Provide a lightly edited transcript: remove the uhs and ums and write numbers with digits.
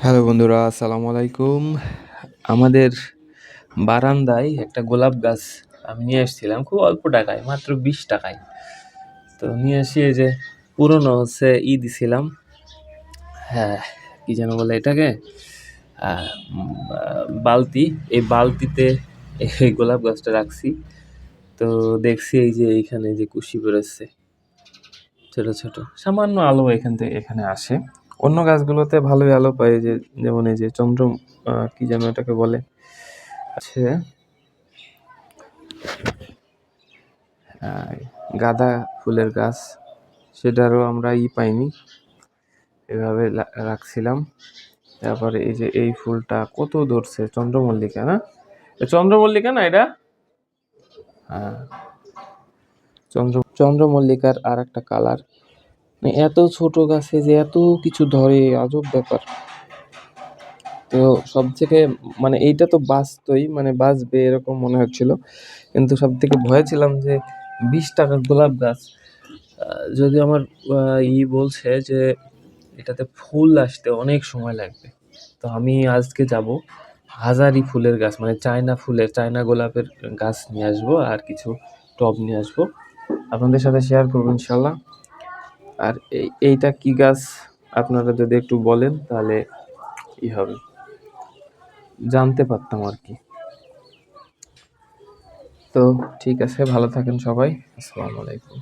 Hello বন্ধুরা, আসসালামু আলাইকুম। আমাদের বারান্দায় একটা গোলাপ গাছ আমি নিয়ে এসেছিলাম খুব অল্প টাকায়, মাত্র 20 টাকায়। তো নিয়ে এসে এই যে পুরনো হচ্ছে দিছিলাম। হ্যাঁ, কি যেন বলে এটাকে, বালতি। এই বালতিতে এই গোলাপ গাছটা রাখছি। তো দেখছি এই যে এইখানে যে কুশি বেরোচ্ছে ছোট ছোট, সামান্য আলো এখানে আসে। অন্য গাছগুলোতে ভালোই আলো পাই, যে যেমন এই যে চন্দ্র, কি যেন এটাকে বলে, আছে গাঁদা ফুলের গাছ, সেটারও আমরা পাইনি, এভাবে রাখছিলাম। তারপরে এই যে এই ফুলটা কত ধরছে, চন্দ্রমল্লিকা না, চন্দ্রমল্লিকা না এটা, হ্যাঁ চন্দ্রমল্লিকার আর একটা কালার। এত ছোট গাছে যে এত কিছু ধরে, আজব ব্যাপার। তো সব থেকে এইটা তো বাঁচতই, বাঁচবে এরকম মনে হচ্ছিল, কিন্তু সব থেকে ভয় ছিলাম যে 20 টাকার গোলাপ গাছ, যদি আমার বলছে যে এটাতে ফুল আসতে অনেক সময় লাগবে। তো আমি আজকে যাব, হাজারি ফুলের গাছ, চায়না গোলাপের গাছ নিয়ে আসবো, আর কিছু টব নিয়ে আসবো, আপনাদের সাথে শেয়ার করবো ইনশাল্লাহ। আর এইটা কি গাছ আপনারা যদি একটু বলেন তাহলে হবে, জানতে পারতাম আর কি। তো ঠিক আছে, ভালো থাকেন সবাই, আসসালামু আলাইকুম।